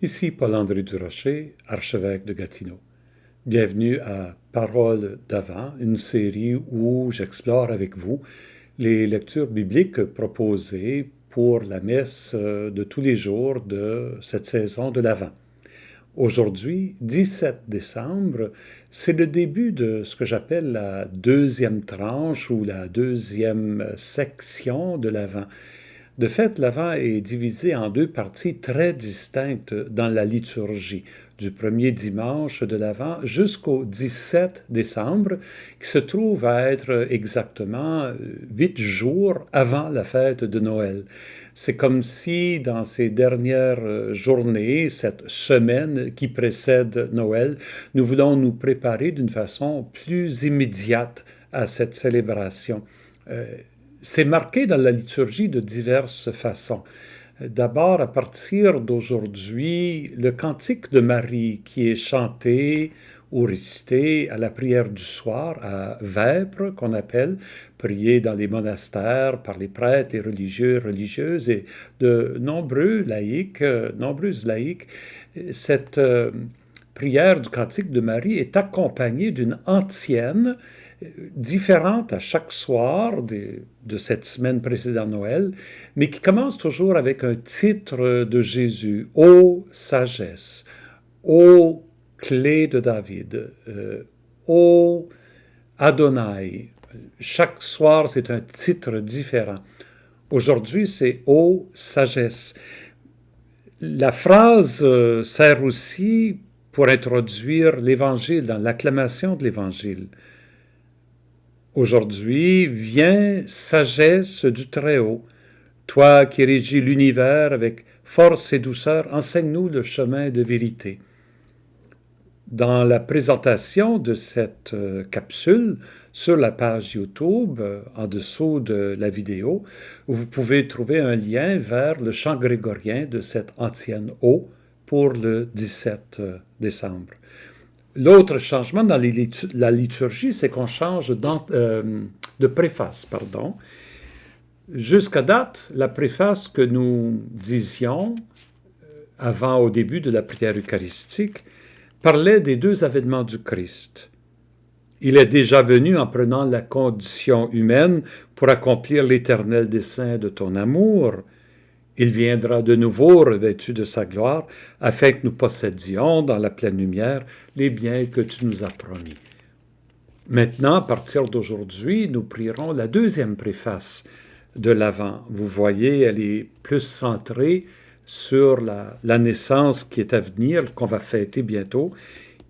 Ici Paul-André Durocher, archevêque de Gatineau. Bienvenue à Paroles d'Avent, une série où j'explore avec vous les lectures bibliques proposées pour la messe de tous les jours de cette saison de l'Avent. Aujourd'hui, 17 décembre, c'est le début de ce que j'appelle la deuxième tranche ou la deuxième section de l'Avent. De fait, l'Avent est divisé en deux parties très distinctes dans la liturgie, du premier dimanche de l'Avent jusqu'au 17 décembre, qui se trouve à être exactement 8 jours avant la fête de Noël. C'est comme si dans ces dernières journées, cette semaine qui précède Noël, nous voulons nous préparer d'une façon plus immédiate à cette célébration. C'est marqué dans la liturgie de diverses façons. D'abord, à partir d'aujourd'hui, le cantique de Marie qui est chanté ou récité à la prière du soir, à vêpres qu'on appelle, prié dans les monastères par les prêtres, les religieux, religieuses et de nombreuses laïcs. Cette prière du cantique de Marie est accompagnée d'une antienne différente à chaque soir de cette semaine précédant Noël, mais qui commence toujours avec un titre de Jésus, Ô sagesse, Ô clé de David, Ô Adonai. Chaque soir, c'est un titre différent. Aujourd'hui, c'est Ô sagesse. La phrase sert aussi pour introduire l'Évangile, dans l'acclamation de l'Évangile. Aujourd'hui, viens, sagesse du Très-Haut, toi qui régis l'univers avec force et douceur, enseigne-nous le chemin de vérité. Dans la présentation de cette capsule, sur la page YouTube, en dessous de la vidéo, vous pouvez trouver un lien vers le chant grégorien de cette antienne O pour le 17 décembre. L'autre changement dans la liturgie, c'est qu'on change de préface. Jusqu'à date, la préface que nous disions avant, au début de la prière eucharistique, parlait des deux avènements du Christ. Il est déjà venu en prenant la condition humaine pour accomplir l'éternel dessein de ton amour. Il viendra de nouveau revêtu de sa gloire, afin que nous possédions dans la pleine lumière les biens que tu nous as promis. Maintenant, à partir d'aujourd'hui, nous prierons la deuxième préface de l'Avent. Vous voyez, elle est plus centrée sur la naissance qui est à venir, qu'on va fêter bientôt.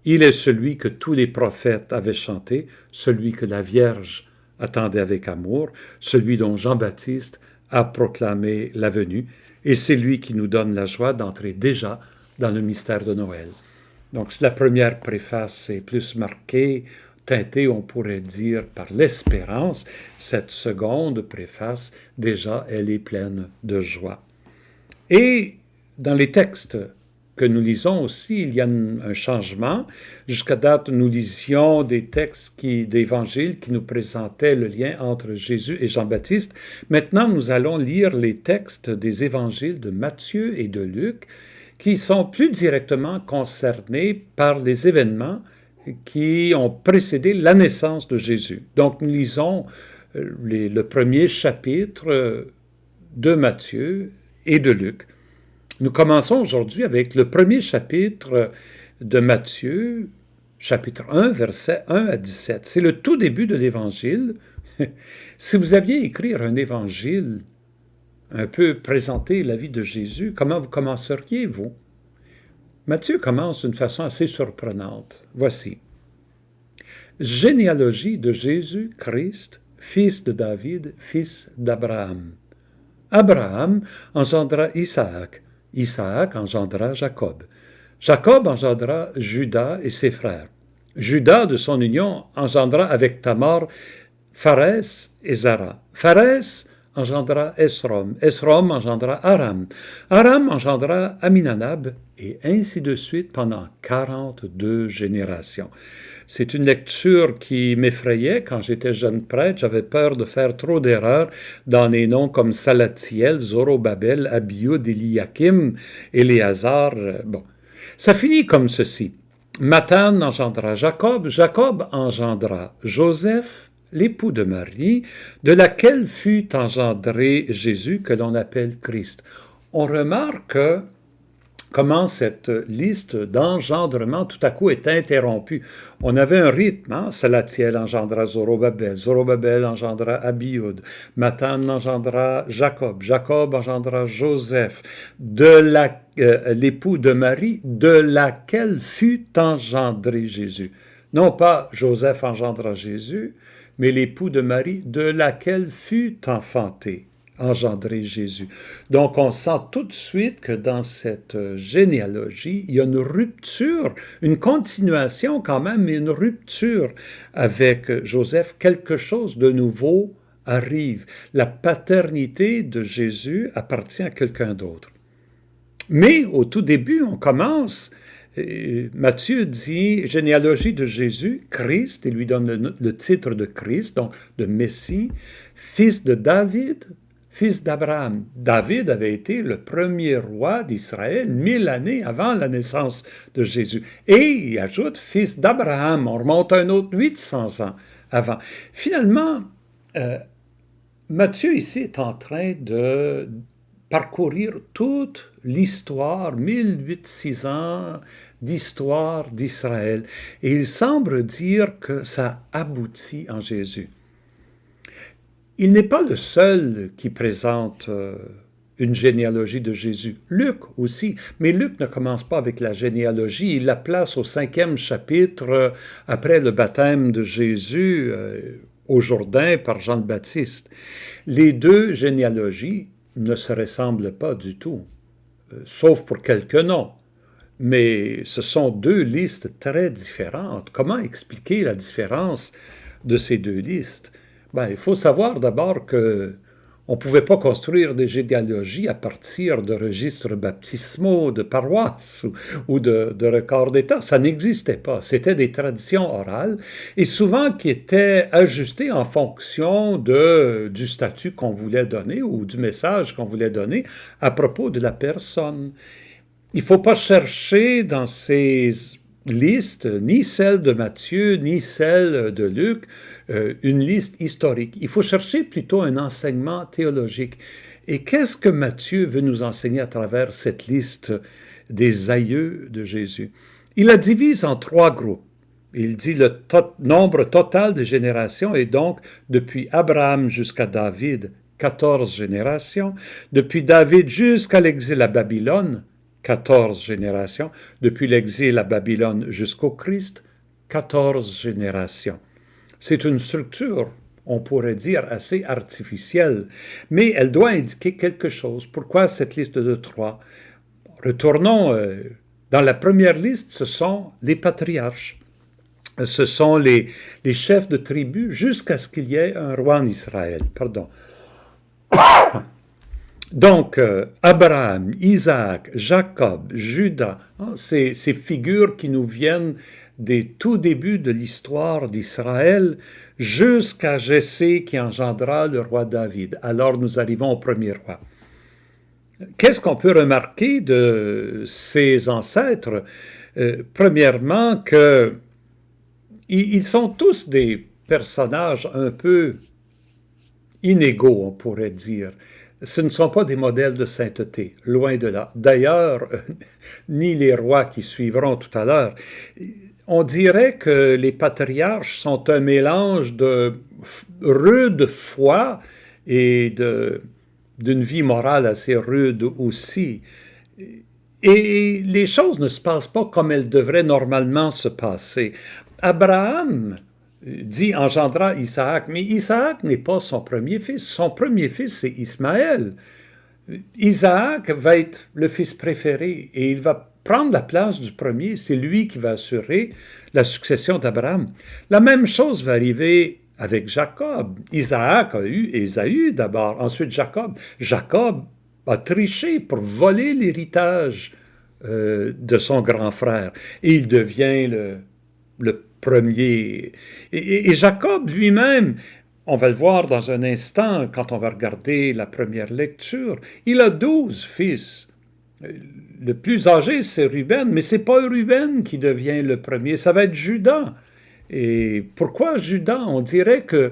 Il est celui que tous les prophètes avaient chanté, celui que la Vierge attendait avec amour, celui dont Jean-Baptiste a proclamé la venue, et c'est lui qui nous donne la joie d'entrer déjà dans le mystère de Noël. Donc, la première préface est plus marquée, teintée, on pourrait dire, par l'espérance. Cette seconde préface, déjà, elle est pleine de joie. Et dans les textes que nous lisons aussi, il y a un changement. Jusqu'à date, nous lisions des textes d'évangiles qui nous présentaient le lien entre Jésus et Jean-Baptiste. Maintenant, nous allons lire les textes des évangiles de Matthieu et de Luc qui sont plus directement concernés par les événements qui ont précédé la naissance de Jésus. Donc, nous lisons le premier chapitre de Matthieu et de Luc. Nous commençons aujourd'hui avec le premier chapitre de Matthieu, chapitre 1, versets 1 à 17. C'est le tout début de l'Évangile. Si vous aviez écrit un évangile, un peu présenter la vie de Jésus, comment vous commenceriez-vous? Matthieu commence d'une façon assez surprenante. Voici. Généalogie de Jésus-Christ, fils de David, fils d'Abraham. Abraham engendra Isaac. Isaac engendra Jacob. Jacob engendra Judas et ses frères. Judas, de son union, engendra avec Tamar Pharès et Zara. Pharès engendra Esrom. Esrom engendra Aram. Aram engendra Aminadab, et ainsi de suite pendant 42 générations. C'est une lecture qui m'effrayait quand j'étais jeune prêtre. J'avais peur de faire trop d'erreurs dans des noms comme Salathiel, Zorobabel, Abioud, Eliakim, Éléazar. Bon. Ça finit comme ceci. Mathan engendra Jacob, Jacob engendra Joseph, l'époux de Marie, de laquelle fut engendré Jésus que l'on appelle Christ. On remarque comment cette liste d'engendrement tout à coup est interrompue. On avait un rythme, hein? Salathiel engendra Zorobabel, Zorobabel engendra Abioud, Mathan engendra Jacob, Jacob engendra Joseph, l'époux de Marie, de laquelle fut engendré Jésus. Non pas Joseph engendra Jésus, mais l'époux de Marie, de laquelle fut engendré Jésus. Donc, on sent tout de suite que dans cette généalogie, il y a une rupture, une continuation quand même, mais une rupture avec Joseph. Quelque chose de nouveau arrive. La paternité de Jésus appartient à quelqu'un d'autre. Mais au tout début, on commence... Matthieu dit généalogie de Jésus, Christ, il lui donne le titre de Christ, donc de Messie, fils de David, fils d'Abraham. David avait été le premier roi d'Israël 1000 années avant la naissance de Jésus. Et il ajoute fils d'Abraham, on remonte un autre 800 ans avant. Finalement, Matthieu ici est en train de parcourir toute l'histoire, 1800 ans d'histoire d'Israël. Et il semble dire que ça aboutit en Jésus. Il n'est pas le seul qui présente une généalogie de Jésus. Luc aussi, mais Luc ne commence pas avec la généalogie, il la place au 5e chapitre après le baptême de Jésus au Jourdain par Jean le Baptiste. Les deux généalogies ne se ressemblent pas du tout, sauf pour quelques noms. Mais ce sont deux listes très différentes. Comment expliquer la différence de ces deux listes? Il faut savoir d'abord qu'on ne pouvait pas construire des généalogies à partir de registres baptismaux, de paroisses ou de records d'État. Ça n'existait pas. C'était des traditions orales et souvent qui étaient ajustées en fonction du statut qu'on voulait donner ou du message qu'on voulait donner à propos de la personne. Il ne faut pas chercher dans ces listes, ni celle de Matthieu, ni celle de Luc, une liste historique. Il faut chercher plutôt un enseignement théologique. Et qu'est-ce que Matthieu veut nous enseigner à travers cette liste des aïeux de Jésus? Il la divise en 3 groupes. Il dit le nombre total de générations est donc depuis Abraham jusqu'à David, 14 générations, depuis David jusqu'à l'exil à Babylone, 14 générations, depuis l'exil à Babylone jusqu'au Christ, 14 générations. C'est une structure, on pourrait dire, assez artificielle, mais elle doit indiquer quelque chose. Pourquoi cette liste de 3? Retournons dans la première liste, ce sont les patriarches. Ce sont les chefs de tribu jusqu'à ce qu'il y ait un roi en Israël. Pardon. Donc, Abraham, Isaac, Jacob, Judas, ces figures qui nous viennent des tout débuts de l'histoire d'Israël jusqu'à Jessé qui engendra le roi David. Alors nous arrivons au premier roi. Qu'est-ce qu'on peut remarquer de ces ancêtres? Premièrement, qu'ils sont tous des personnages un peu inégaux, on pourrait dire. Ce ne sont pas des modèles de sainteté, loin de là. D'ailleurs, ni les rois qui suivront tout à l'heure. On dirait que les patriarches sont un mélange de rude foi et d'une vie morale assez rude aussi. Et les choses ne se passent pas comme elles devraient normalement se passer. Abraham dit engendra Isaac, mais Isaac n'est pas son premier fils. Son premier fils, c'est Ismaël. Isaac va être le fils préféré et il va prendre la place du premier. C'est lui qui va assurer la succession d'Abraham. La même chose va arriver avec Jacob. Isaac a eu Ésaü d'abord, ensuite Jacob. Jacob a triché pour voler l'héritage de son grand frère et il devient le premier. Et Jacob lui-même, on va le voir dans un instant quand on va regarder la première lecture, il a 12 fils. Le plus âgé, c'est Ruben, mais c'est pas Ruben qui devient le premier, ça va être Juda. Et pourquoi Juda? On dirait que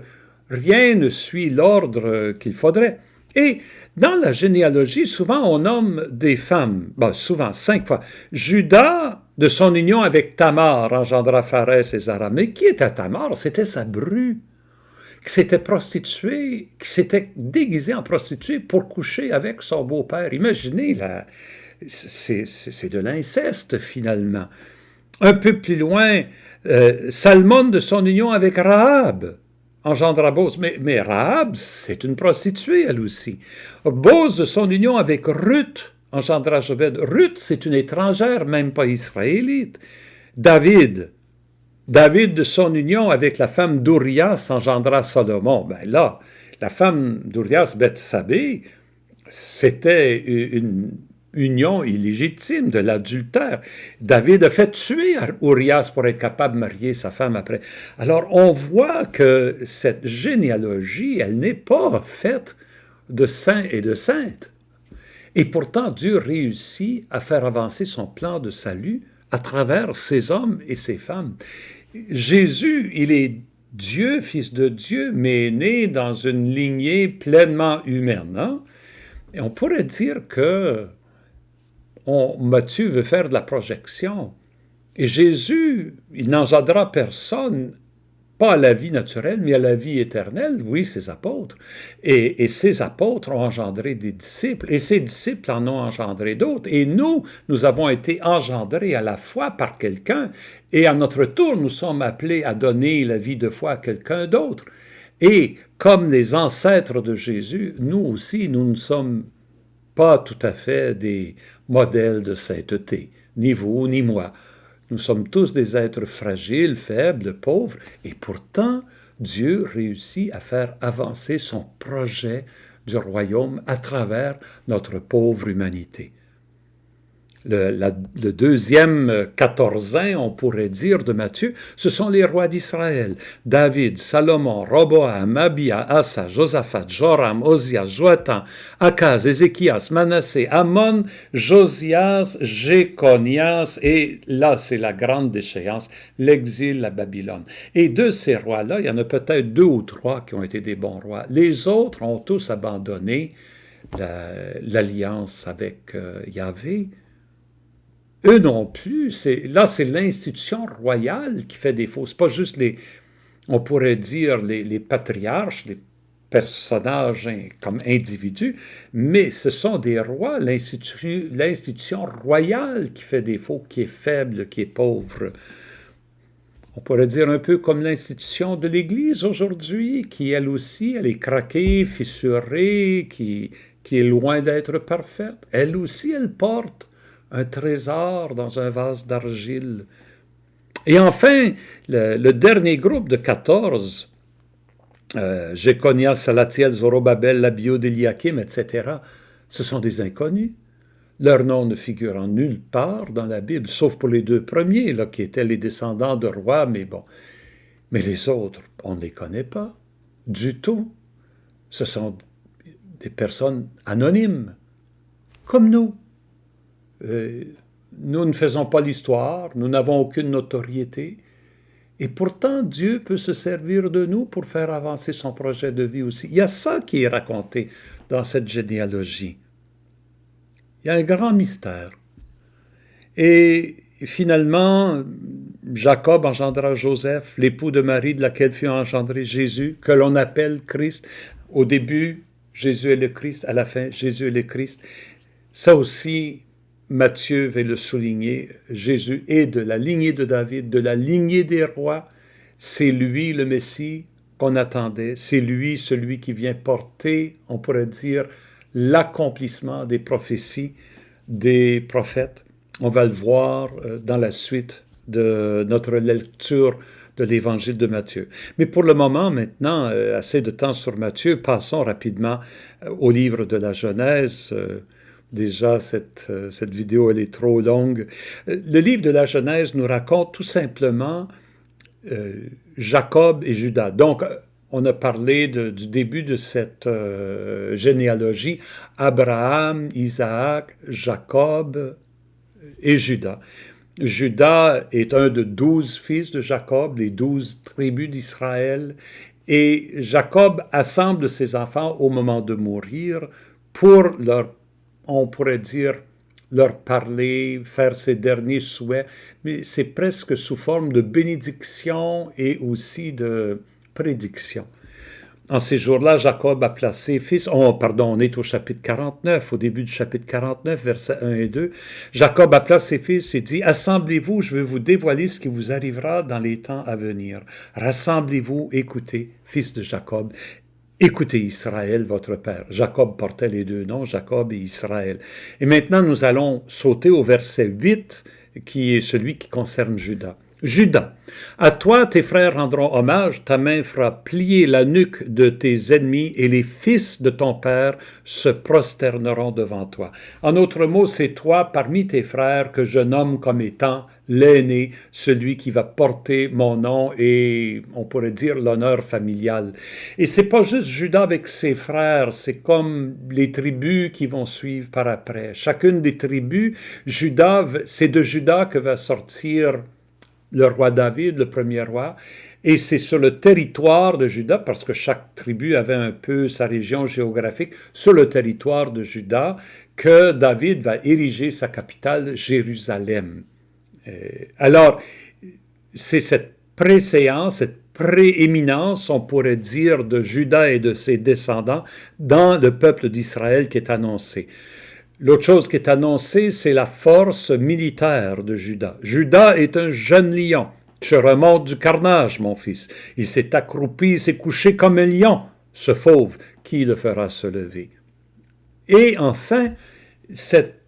rien ne suit l'ordre qu'il faudrait. Et dans la généalogie, souvent on nomme des femmes, souvent 5 fois. Juda, de son union avec Tamar, engendra Pharès et Zara. Mais qui était Tamar? C'était sa bru, qui s'était prostituée, qui s'était déguisée en prostituée pour coucher avec son beau-père. Imaginez, c'est de l'inceste finalement. Un peu plus loin, Salmon de son union avec Rahab engendra Bose. Mais Rahab, c'est une prostituée, elle aussi. Bose de son union avec Ruth engendra Jobed. Ruth, c'est une étrangère, même pas israélite. David de son union avec la femme d'Urias engendra Salomon. Ben là, la femme d'Urias, Bethsabée, c'était une union illégitime, de l'adultère. David a fait tuer Urias pour être capable de marier sa femme après. Alors, on voit que cette généalogie, elle n'est pas faite de saints et de saintes. Et pourtant, Dieu réussit à faire avancer son plan de salut à travers ces hommes et ces femmes. Jésus, il est Dieu, fils de Dieu, mais né dans une lignée pleinement humaine. Hein? Et on pourrait dire que Matthieu veut faire de la projection. Et Jésus, il n'engendra personne, pas à la vie naturelle, mais à la vie éternelle, oui, ses apôtres. Et ces apôtres ont engendré des disciples, et ces disciples en ont engendré d'autres. Et nous avons été engendrés à la foi par quelqu'un, et à notre tour, nous sommes appelés à donner la vie de foi à quelqu'un d'autre. Et comme les ancêtres de Jésus, nous aussi, nous ne sommes pas tout à fait des modèles de sainteté, ni vous, ni moi. Nous sommes tous des êtres fragiles, faibles, pauvres, et pourtant, Dieu réussit à faire avancer son projet du royaume à travers notre pauvre humanité. Le deuxième quatorzain, on pourrait dire, de Matthieu, ce sont les rois d'Israël. David, Salomon, Roboam, Abia, Asa, Josaphat, Joram, Ozias, Joatam, Akaz, Ézéchias, Manassé, Amon, Josias, Jéconias, et là, c'est la grande déchéance, l'exil à Babylone. Et de ces rois-là, il y en a peut-être 2 ou 3 qui ont été des bons rois. Les autres ont tous abandonné l'alliance avec Yahvé. Eux non plus. C'est l'institution royale qui fait défaut. C'est pas juste on pourrait dire les patriarches, les personnages comme individus, mais ce sont des rois, l'institution royale qui fait défaut, qui est faible, qui est pauvre. On pourrait dire un peu comme l'institution de l'Église aujourd'hui, qui elle aussi, elle est craquée, fissurée, qui est loin d'être parfaite. Elle aussi, elle porte un trésor dans un vase d'argile. Et enfin, le dernier groupe de 14, Jéconias, Salatiel, Zorobabel, Abiud, Eliakim, etc., ce sont des inconnus. Leurs noms ne figurent en nulle part dans la Bible, sauf pour les 2 premiers, là, qui étaient les descendants de rois, mais bon. Mais les autres, on ne les connaît pas du tout. Ce sont des personnes anonymes, comme nous. Nous ne faisons pas l'histoire, nous n'avons aucune notoriété, et pourtant Dieu peut se servir de nous pour faire avancer son projet de vie aussi. Il y a ça qui est raconté dans cette généalogie. Il y a un grand mystère. Et finalement, Jacob engendra Joseph, l'époux de Marie, de laquelle fut engendré Jésus, que l'on appelle Christ. Au début, Jésus est le Christ, à la fin, Jésus est le Christ. Ça aussi, Matthieu veut le souligner, Jésus est de la lignée de David, de la lignée des rois. C'est lui le Messie qu'on attendait. C'est lui celui qui vient porter, on pourrait dire, l'accomplissement des prophéties des prophètes. On va le voir dans la suite de notre lecture de l'évangile de Matthieu. Mais pour le moment, maintenant, assez de temps sur Matthieu, passons rapidement au livre de la Genèse. Déjà, cette vidéo, elle est trop longue. Le livre de la Genèse nous raconte tout simplement Jacob et Judas. Donc, on a parlé du début de cette généalogie, Abraham, Isaac, Jacob et Judas. Judas est un de 12 fils de Jacob, les 12 tribus d'Israël, et Jacob assemble ses enfants au moment de mourir pour leur, on pourrait dire, leur parler, faire ses derniers souhaits, mais c'est presque sous forme de bénédiction et aussi de prédiction. En ces jours-là, Jacob a placé fils... on est au chapitre 49, au début du chapitre 49, versets 1 et 2. Jacob a placé ses fils et dit, « Assemblez-vous, je vais vous dévoiler ce qui vous arrivera dans les temps à venir. Rassemblez-vous, écoutez, fils de Jacob. Écoutez Israël, votre père. » Jacob portait les deux noms, Jacob et Israël. Et maintenant, nous allons sauter au verset 8, qui est celui qui concerne Judas. Judas, à toi tes frères rendront hommage, ta main fera plier la nuque de tes ennemis et les fils de ton père se prosterneront devant toi. En d'autres mots, c'est toi parmi tes frères que je nomme comme étant l'aîné, celui qui va porter mon nom et, on pourrait dire, l'honneur familial. Et c'est pas juste Judas avec ses frères, c'est comme les tribus qui vont suivre par après. Chacune des tribus, c'est de Judas que va sortir le roi David, le premier roi, et c'est sur le territoire de Juda, parce que chaque tribu avait un peu sa région géographique, sur le territoire de Juda, que David va ériger sa capitale, Jérusalem. Alors, c'est cette préséance, cette prééminence, on pourrait dire, de Juda et de ses descendants dans le peuple d'Israël qui est annoncée. L'autre chose qui est annoncée, c'est la force militaire de Judas. Judas est un jeune lion. Tu remontes du carnage, mon fils. Il s'est accroupi, il s'est couché comme un lion. Ce fauve, qui le fera se lever? Et enfin, c'est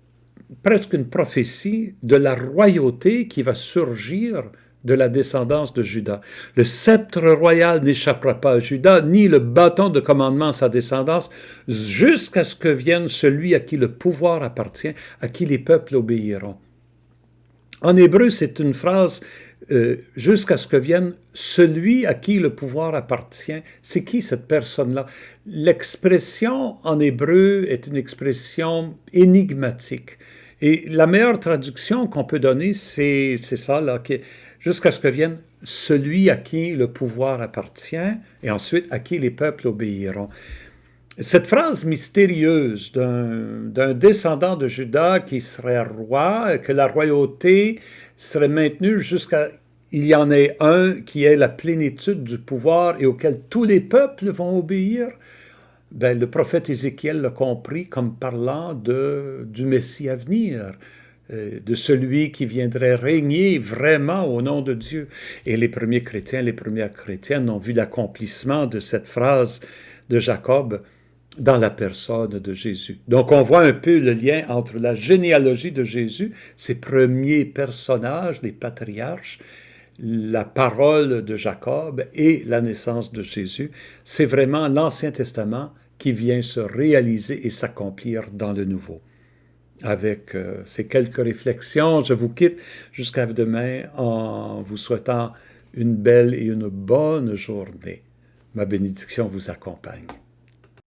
presque une prophétie de la royauté qui va surgir de la descendance de Judas. Le sceptre royal n'échappera pas à Judas, ni le bâton de commandement à sa descendance, jusqu'à ce que vienne celui à qui le pouvoir appartient, à qui les peuples obéiront. En hébreu, c'est une phrase jusqu'à ce que vienne celui à qui le pouvoir appartient. C'est qui cette personne-là? L'expression en hébreu est une expression énigmatique. Et la meilleure traduction qu'on peut donner, c'est ça, là, jusqu'à ce que vienne celui à qui le pouvoir appartient, et ensuite à qui les peuples obéiront. Cette phrase mystérieuse d'un descendant de Judas qui serait roi, que la royauté serait maintenue jusqu'à il y en ait un qui ait la plénitude du pouvoir et auquel tous les peuples vont obéir, ben, le prophète Ézéchiel l'a compris comme parlant du Messie à venir, de celui qui viendrait régner vraiment au nom de Dieu. Et les premiers chrétiens, les premières chrétiennes ont vu l'accomplissement de cette phrase de Jacob dans la personne de Jésus. Donc on voit un peu le lien entre la généalogie de Jésus, ses premiers personnages, les patriarches, la parole de Jacob et la naissance de Jésus. C'est vraiment l'Ancien Testament qui vient se réaliser et s'accomplir dans le Nouveau. Avec ces quelques réflexions, je vous quitte jusqu'à demain en vous souhaitant une belle et une bonne journée. Ma bénédiction vous accompagne.